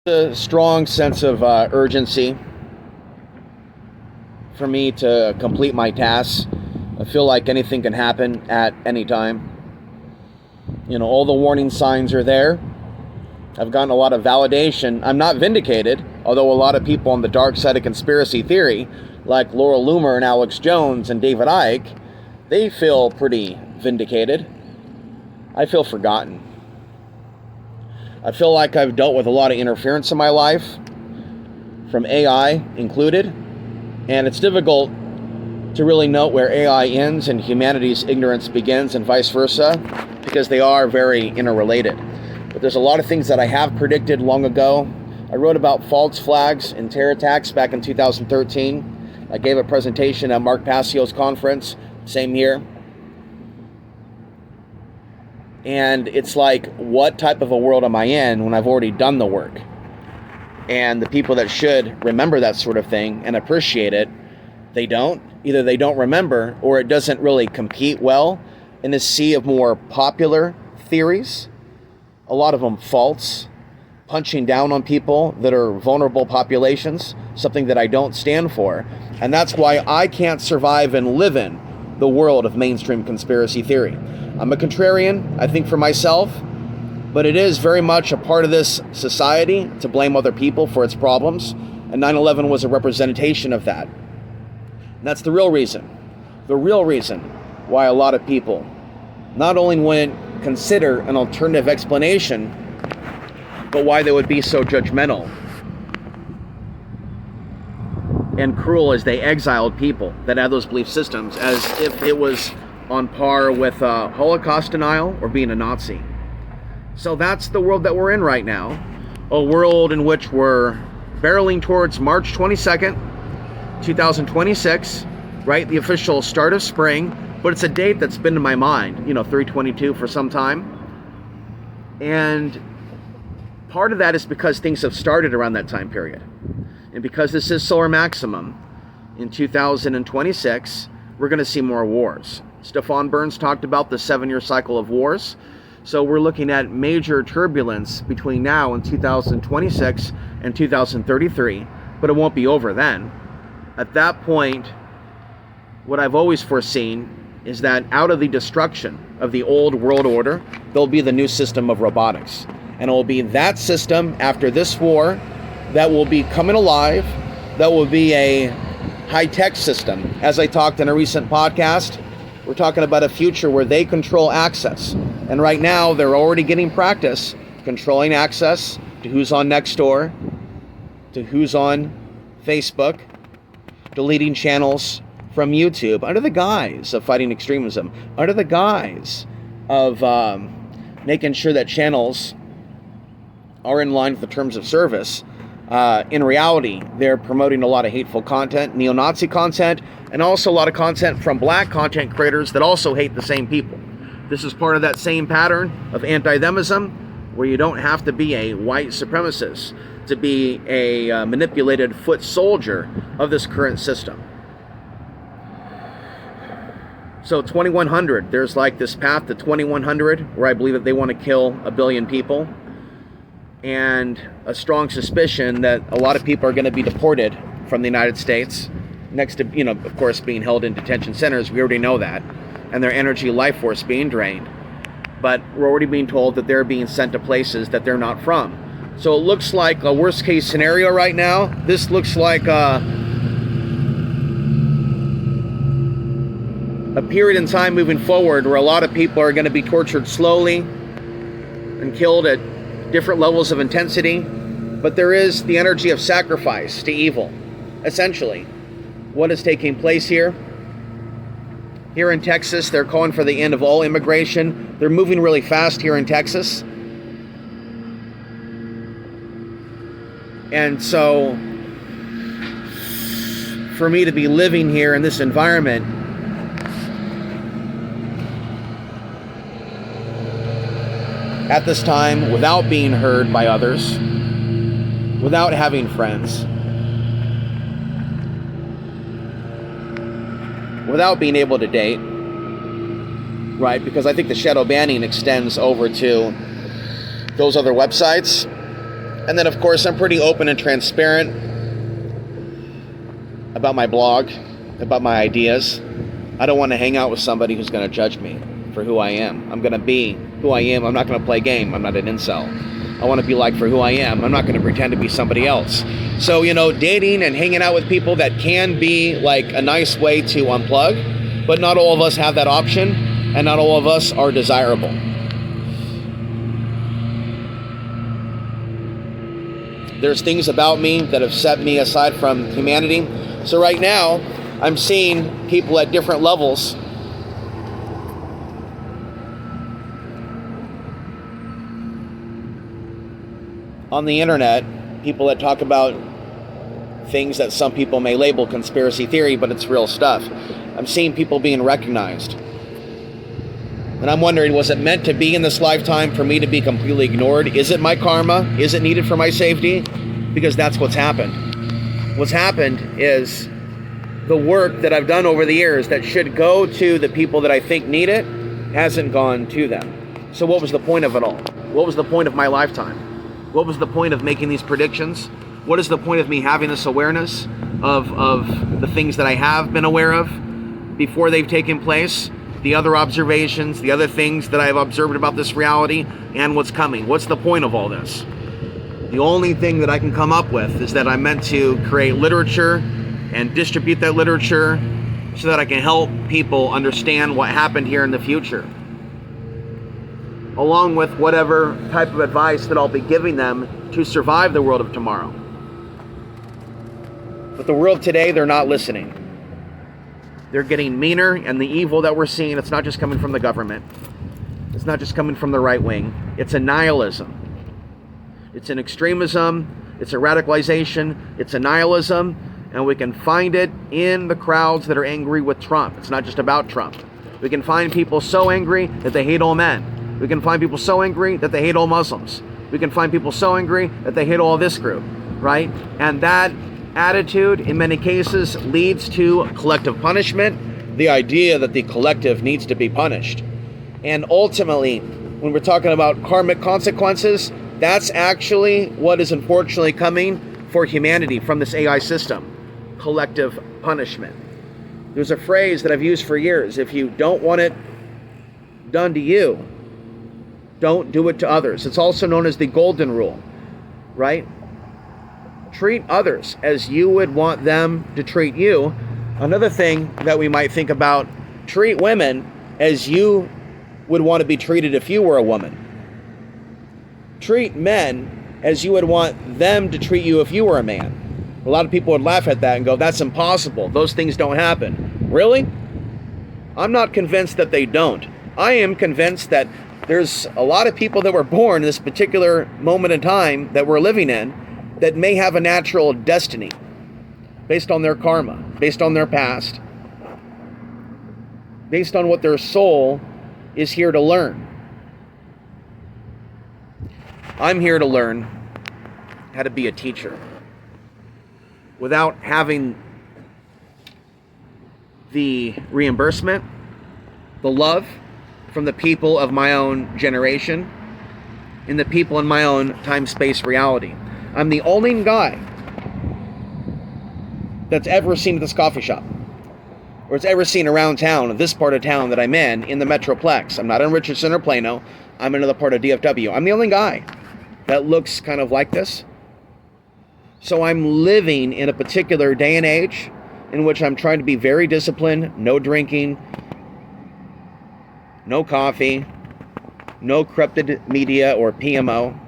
A strong sense of urgency for me to complete my tasks. I feel like anything can happen at any time. All the warning signs are there. I've gotten a lot of validation. I'm not vindicated, although a lot of people on the dark side of conspiracy theory, like Laura Loomer and Alex Jones and David Icke, they feel pretty vindicated. I feel forgotten. I feel like I've dealt with a lot of interference in my life, from AI included, and it's difficult to really note where AI ends and humanity's ignorance begins and vice versa, because they are very interrelated. But there's a lot of things that I have predicted long ago. I wrote about false flags and terror attacks back in 2013. I gave a presentation at Mark Passio's conference, same year. And it's like, what type of a world am I in when I've already done the work? And the people that should remember that sort of thing and appreciate it, they don't. Either they don't remember, or it doesn't really compete well in a sea of more popular theories. A lot of them false, punching down on people that are vulnerable populations, something that I don't stand for. And that's why I can't survive and live in the world of mainstream conspiracy theory. I'm a contrarian, I think, for myself, but it is very much a part of this society to blame other people for its problems, and 9/11 was a representation of that. And that's the real reason why a lot of people not only wouldn't consider an alternative explanation, but why they would be so judgmental and cruel as they exiled people that had those belief systems, as if it was on par with Holocaust denial or being a Nazi. So that's the world that we're in right now, a world in which we're barreling towards March 22nd, 2026, right? The official start of spring, but it's a date that's been in my mind, 3/22 for some time. And part of that is because things have started around that time period. And because this is solar maximum in 2026, we're going to see more wars. Stefan Burns talked about the 7-year cycle of wars. So we're looking at major turbulence between now and 2026 and 2033, but it won't be over then. At that point, what I've always foreseen is that out of the destruction of the old world order, there'll be the new system of robotics. And it will be that system after this war that will be coming alive, that will be a high-tech system. As I talked in a recent podcast, we're talking about a future where they control access. And right now, they're already getting practice controlling access to who's on Nextdoor, to who's on Facebook, deleting channels from YouTube under the guise of fighting extremism, under the guise of making sure that channels are in line with the terms of service. In reality, they're promoting a lot of hateful content, neo-Nazi content, and also a lot of content from black content creators that also hate the same people. This is part of that same pattern of anti-themism, where you don't have to be a white supremacist to be a manipulated foot soldier of this current system. So 2100, there's like this path to 2100, where I believe that they want to kill 1 billion people. And a strong suspicion that a lot of people are going to be deported from the United States, next to, of course, being held in detention centers. We already know that. And their energy life force being drained. But we're already being told that they're being sent to places that they're not from. So it looks like a worst case scenario right now. This looks like a period in time moving forward where a lot of people are going to be tortured slowly and killed at different levels of intensity. But there is the energy of sacrifice to evil. Essentially, what is taking place here? Here in Texas, they're calling for the end of all immigration. They're moving really fast here in Texas. And so, for me to be living here in this environment, at this time, without being heard by others, without having friends, without being able to date, right? Because I think the shadow banning extends over to those other websites And then, of course, I'm pretty open and transparent about my blog, about my ideas. I don't want to hang out with somebody who's going to judge me for who I am. I'm going to be who I am. I'm not going to play a game. I'm not an incel. I want to be liked for who I am. I'm not going to pretend to be somebody else. So, dating and hanging out with people, that can be like a nice way to unplug, but not all of us have that option, and not all of us are desirable. There's things about me that have set me aside from humanity. So right now, I'm seeing people at different levels on the internet, people that talk about things that some people may label conspiracy theory, but it's real stuff. I'm seeing people being recognized. And I'm wondering, was it meant to be in this lifetime for me to be completely ignored? Is it my karma? Is it needed for my safety? Because that's what's happened. What's happened is the work that I've done over the years that should go to the people that I think need it hasn't gone to them. So what was the point of it all? What was the point of my lifetime? What was the point of making these predictions? What is the point of me having this awareness of the things that I have been aware of before they've taken place? The other observations, the other things that I've observed about this reality and what's coming. What's the point of all this? The only thing that I can come up with is that I'm meant to create literature and distribute that literature so that I can help people understand what happened here in the future, along with whatever type of advice that I'll be giving them to survive the world of tomorrow. But the world today, they're not listening. They're getting meaner, and the evil that we're seeing, it's not just coming from the government. It's not just coming from the right wing. It's a nihilism. It's an extremism. It's a radicalization. It's a nihilism. And we can find it in the crowds that are angry with Trump. It's not just about Trump. We can find people so angry that they hate all men. We can find people so angry that they hate all Muslims. We can find people so angry that they hate all this group, right? And that attitude, in many cases, leads to collective punishment, the idea that the collective needs to be punished. And ultimately, when we're talking about karmic consequences, that's actually what is unfortunately coming for humanity from this AI system: collective punishment. There's a phrase that I've used for years: if you don't want it done to you, don't do it to others. It's also known as the golden rule, right? Treat others as you would want them to treat you. Another thing that we might think about: treat women as you would want to be treated if you were a woman. Treat men as you would want them to treat you if you were a man. A lot of people would laugh at that and go, that's impossible. Those things don't happen. Really? I'm not convinced that they don't. I am convinced that there's a lot of people that were born in this particular moment in time that we're living in that may have a natural destiny based on their karma, based on their past, based on what their soul is here to learn. I'm here to learn how to be a teacher without having the reimbursement, the love from the people of my own generation and the people in my own time-space reality. I'm the only guy that's ever seen at this coffee shop, or it's ever seen around town, this part of town that I'm in the Metroplex. I'm not in Richardson or Plano. I'm in another part of DFW. I'm the only guy that looks kind of like this. So I'm living in a particular day and age in which I'm trying to be very disciplined: no drinking, no coffee, no corrupted media or PMO,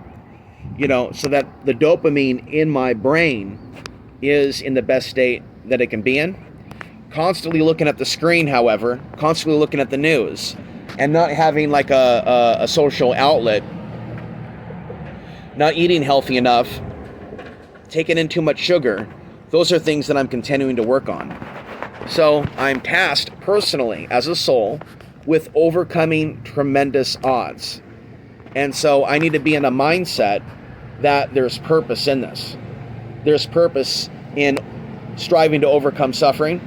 so that the dopamine in my brain is in the best state that it can be in. Constantly looking at the screen, however, constantly looking at the news, and not having like a social outlet, not eating healthy enough, taking in too much sugar. Those are things that I'm continuing to work on. So I'm tasked personally as a soul with overcoming tremendous odds. And so I need to be in a mindset that there's purpose in this. There's purpose in striving to overcome suffering.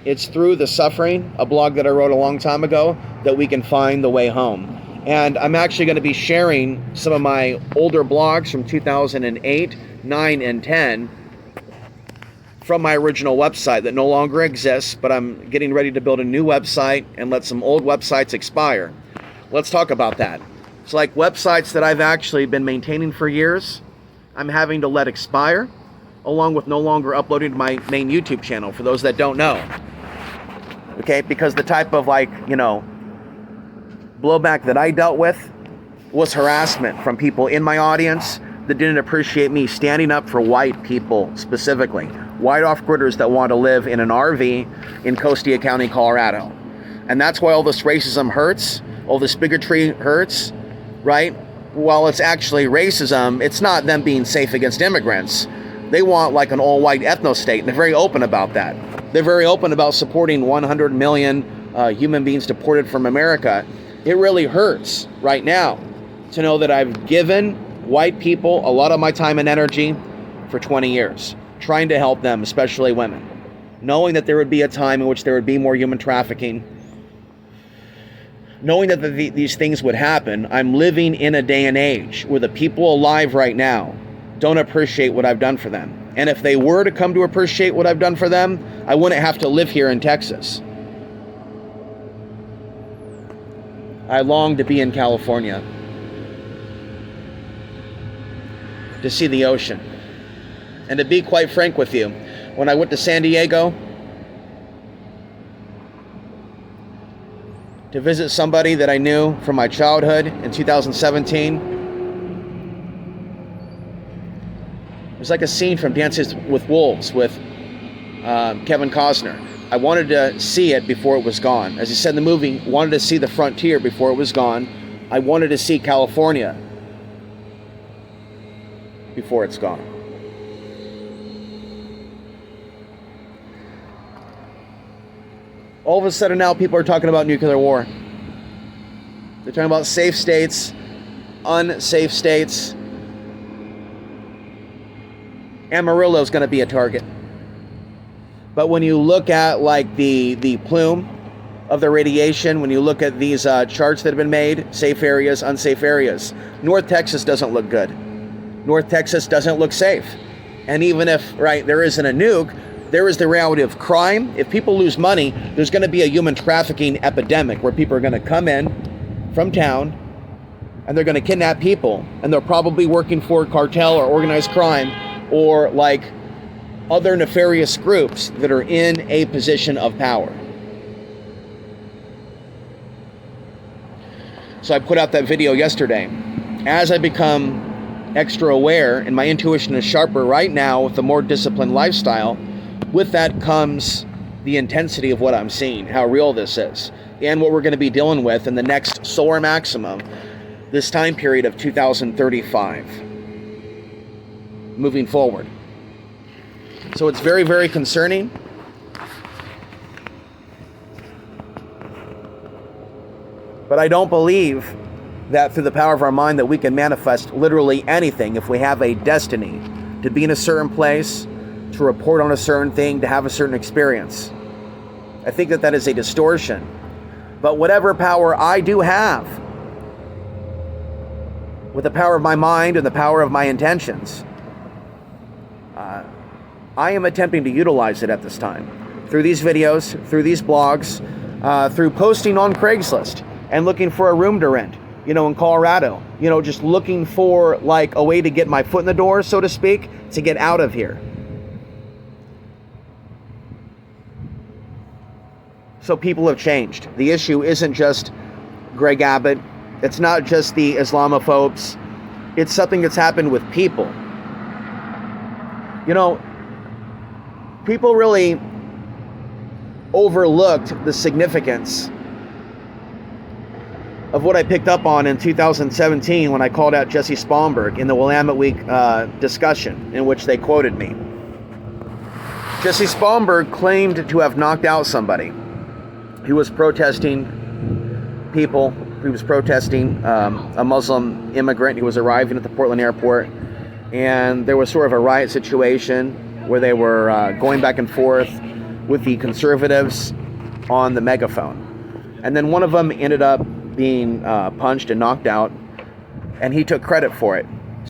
It's through the suffering, a blog that I wrote a long time ago, that we can find the way home. And I'm actually going to be sharing some of my older blogs from 2008, 9, and 10 from my original website that no longer exists, but I'm getting ready to build a new website and let some old websites expire. Let's talk about that. It's like websites that I've actually been maintaining for years, I'm having to let expire, along with no longer uploading to my main YouTube channel, for those that don't know. Okay, because the type of blowback that I dealt with was harassment from people in my audience that didn't appreciate me standing up for white people specifically. White off-gridders that want to live in an RV in Costilla County, Colorado. And that's why all this racism hurts, all this bigotry hurts, right? While it's actually racism, it's not them being safe against immigrants. They want like an all-white ethno-state, and they're very open about that. They're very open about supporting 100 million human beings deported from America. It really hurts right now to know that I've given white people a lot of my time and energy for 20 years, trying to help them, especially women, knowing that there would be a time in which there would be more human trafficking, knowing that these things would happen. I'm living in a day and age where the people alive right now don't appreciate what I've done for them. And if they were to come to appreciate what I've done for them, I wouldn't have to live here in Texas. I long to be in California, to see the ocean. And to be quite frank with you, when I went to San Diego to visit somebody that I knew from my childhood in 2017, it was like a scene from Dances with Wolves with Kevin Costner. I wanted to see it before it was gone. As he said in the movie, wanted to see the frontier before it was gone. I wanted to see California before it's gone. All of a sudden now people are talking about nuclear war. They're talking about safe states, unsafe states. Amarillo's going to be a target. But when you look at like the plume of the radiation, when you look at these charts that have been made, safe areas, unsafe areas, North Texas doesn't look good. North Texas doesn't look safe. And even if, right, there isn't a nuke, there is the reality of crime. If people lose money, there's going to be a human trafficking epidemic where people are going to come in from town and they're going to kidnap people, and they're probably working for cartel or organized crime or like other nefarious groups that are in a position of power. So I put out that video yesterday. As I become extra aware and my intuition is sharper right now with a more disciplined lifestyle, with that comes the intensity of what I'm seeing, how real this is, and what we're going to be dealing with in the next solar maximum, this time period of 2035, moving forward. So it's very, very concerning. But I don't believe that through the power of our mind that we can manifest literally anything if we have a destiny to be in a certain place, to report on a certain thing, to have a certain experience. I think that that is a distortion. But whatever power I do have, with the power of my mind and the power of my intentions, I am attempting to utilize it at this time. Through these videos, through these blogs, through posting on Craigslist and looking for a room to rent, in Colorado. Just looking for like a way to get my foot in the door, so to speak, to get out of here. So people have changed. The issue isn't just Greg Abbott. It's not just the Islamophobes. It's something that's happened with people. People really overlooked the significance of what I picked up on in 2017 when I called out Jesse Sponberg in the Willamette Week discussion in which they quoted me. Jesse Sponberg claimed to have knocked out somebody. He was protesting people. He was protesting a Muslim immigrant who was arriving at the Portland airport. And there was sort of a riot situation where they were going back and forth with the conservatives on the megaphone. And then one of them ended up being punched and knocked out, and he took credit for it.